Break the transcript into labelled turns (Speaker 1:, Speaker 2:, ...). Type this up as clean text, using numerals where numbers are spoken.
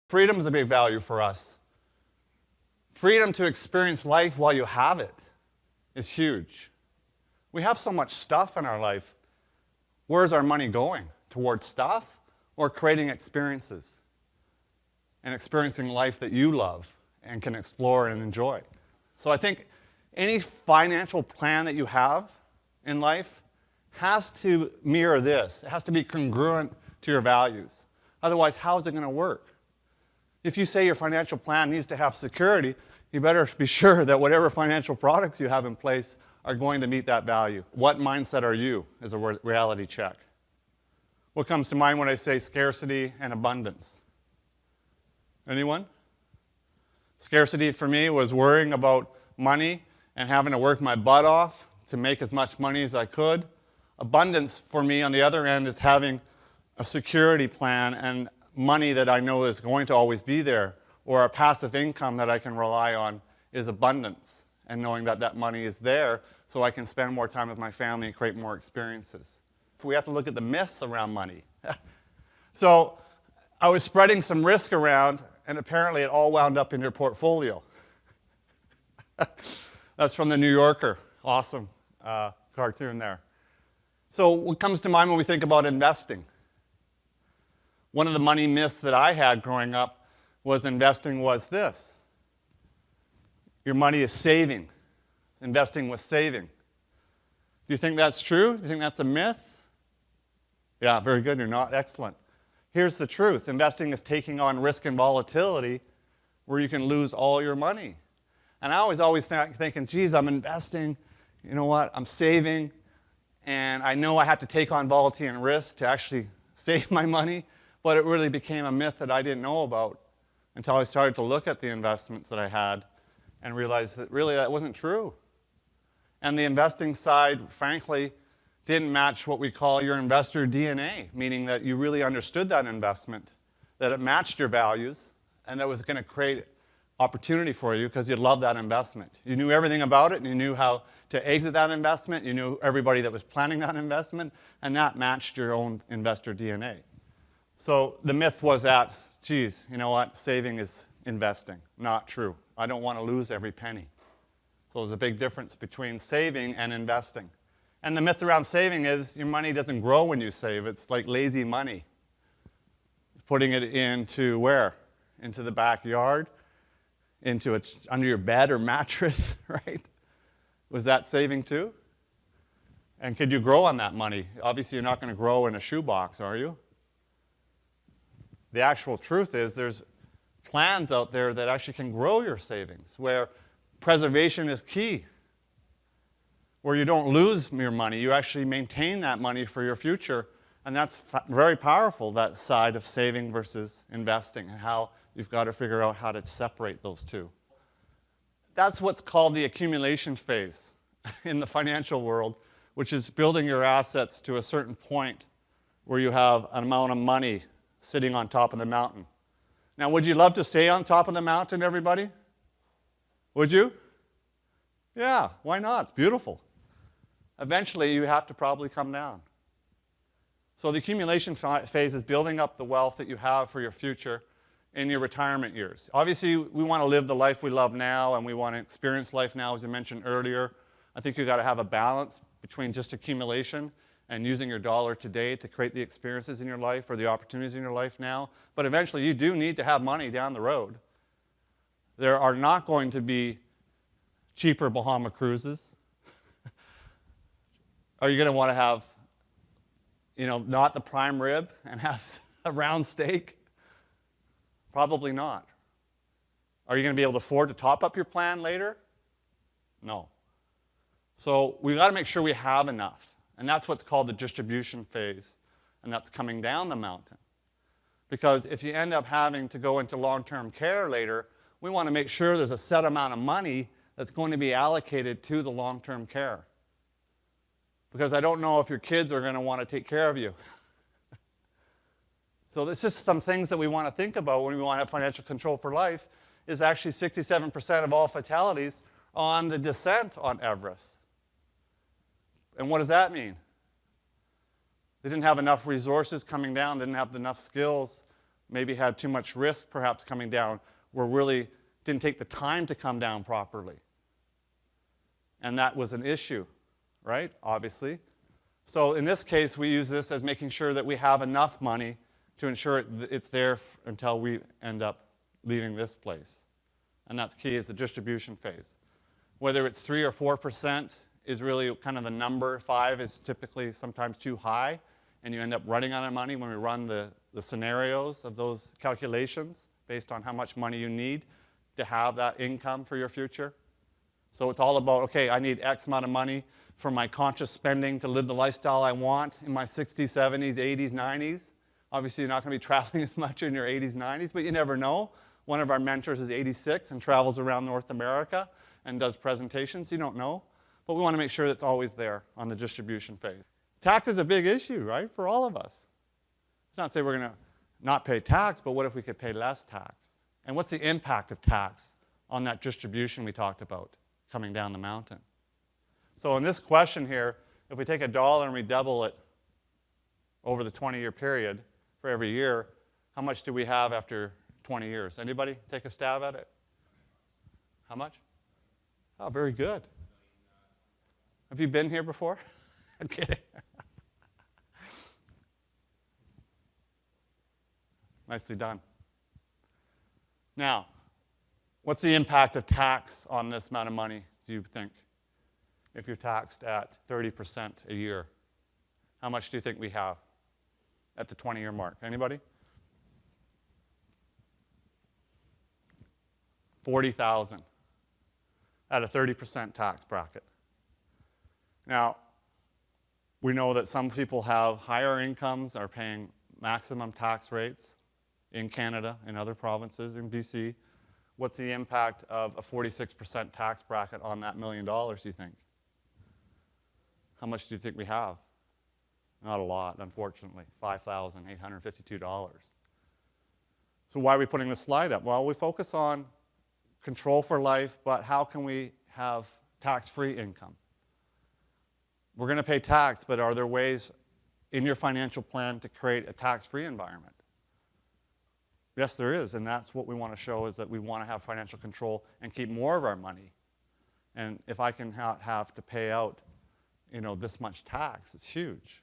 Speaker 1: Freedom is a big value for us. Freedom to experience life while you have it is huge. We have so much stuff in our life. Where's our money going? Towards stuff or creating experiences? And experiencing life that you love and can explore and enjoy. So I think any financial plan that you have in life has to mirror this. It has to be congruent to your values. Otherwise, how is it going to work? If you say your financial plan needs to have security, you better be sure that whatever financial products you have in place are going to meet that value. What mindset are you is a reality check. What comes to mind when I say scarcity and abundance? Anyone? Scarcity for me was worrying about money and having to work my butt off to make as much money as I could. Abundance for me, on the other end, is having a security plan and money that I know is going to always be there, or a passive income that I can rely on is abundance, and knowing that that money is there so I can spend more time with my family and create more experiences. We have to look at the myths around money. So I was spreading some risk around, and apparently it all wound up in your portfolio. That's from the New Yorker. Awesome cartoon there. So what comes to mind when we think about investing? One of the money myths that I had growing up was investing was this. Your money is saving. Investing was saving. Do you think that's true? Do you think that's a myth? Yeah, very good. You're not. Excellent. Here's the truth. Investing is taking on risk and volatility where you can lose all your money. And I was always thinking, geez, I'm investing. You know what? I'm saving. And I know I have to take on volatility and risk to actually save my money. But it really became a myth that I didn't know about until I started to look at the investments that I had and realized that really that wasn't true. And the investing side, frankly, didn't match what we call your investor DNA, meaning that you really understood that investment, that it matched your values, and that was going to create opportunity for you because you loved that investment. You knew everything about it, and you knew how to exit that investment. You knew everybody that was planning that investment, and that matched your own investor DNA. So the myth was that, geez, you know what, saving is investing. Not true. I don't want to lose every penny. So there's a big difference between saving and investing. And the myth around saving is your money doesn't grow when you save. It's like lazy money. Putting it into where? Into the backyard? Into under your bed or mattress, right? Was that saving too? And could you grow on that money? Obviously, you're not going to grow in a shoebox, are you? The actual truth is there's plans out there that actually can grow your savings, where preservation is key, where you don't lose your money. You actually maintain that money for your future, and that's very powerful, that side of saving versus investing, and how you've got to figure out how to separate those two. That's what's called the accumulation phase in the financial world, which is building your assets to a certain point where you have an amount of money sitting on top of the mountain. Now, would you love to stay on top of the mountain, everybody? Would you? Yeah, why not? It's beautiful. Eventually, you have to probably come down. So the accumulation phase is building up the wealth that you have for your future in your retirement years. Obviously, we want to live the life we love now, and we want to experience life now, as I mentioned earlier. I think you've got to have a balance between just accumulation and using your dollar today to create the experiences in your life or the opportunities in your life now. But eventually, you do need to have money down the road. There are not going to be cheaper Bahama cruises. Are you going to want to have, not the prime rib and have a round steak? Probably not. Are you going to be able to afford to top up your plan later? No. So we've got to make sure we have enough. And that's what's called the distribution phase. And that's coming down the mountain. Because if you end up having to go into long-term care later, we want to make sure there's a set amount of money that's going to be allocated to the long-term care. Because I don't know if your kids are going to want to take care of you. So there's just some things that we want to think about when we want to have financial control for life, is actually 67% of all fatalities on the descent on Everest. And what does that mean? They didn't have enough resources coming down, didn't have enough skills maybe had too much risk perhaps coming down, or really didn't take the time to come down properly. And that was an issue, right? Obviously. So in this case, we use this as making sure that we have enough money to ensure it's there until we end up leaving this place. And that's key, is the distribution phase. Whether it's 3 or 4% is really kind of the number. 5 is typically sometimes too high, and you end up running out of money when we run the scenarios of those calculations based on how much money you need to have that income for your future. So it's all about, okay, I need X amount of money for my conscious spending to live the lifestyle I want in my 60s, 70s, 80s, 90s. Obviously, you're not going to be traveling as much in your 80s, 90s, but you never know. One of our mentors is 86 and travels around North America and does presentations. You don't know. But we want to make sure that's always there on the distribution phase. Tax is a big issue, right, for all of us. It's not to say we're going to not pay tax, but what if we could pay less tax? And what's the impact of tax on that distribution we talked about coming down the mountain? So in this question here, if we take $1 and we double it over the 20-year period for every year, how much do we have after 20 years? Anybody take a stab at it? How much? Oh, very good. Have you been here before? I'm kidding. Nicely done. Now, what's the impact of tax on this amount of money, do you think? If you're taxed at 30% a year, how much do you think we have at the 20-year mark? Anybody? $40,000 at a 30% tax bracket. Now, we know that some people have higher incomes, are paying maximum tax rates in Canada, in other provinces, in BC. What's the impact of a 46% tax bracket on that $1 million, do you think? How much do you think we have? Not a lot, unfortunately, $5,852. So why are we putting this slide up? Well, we focus on control for life, but how can we have tax-free income? We're going to pay tax, but are there ways in your financial plan to create a tax-free environment? Yes, there is, and that's what we want to show, is that we want to have financial control and keep more of our money. And if I can have to pay out, this much tax, it's huge.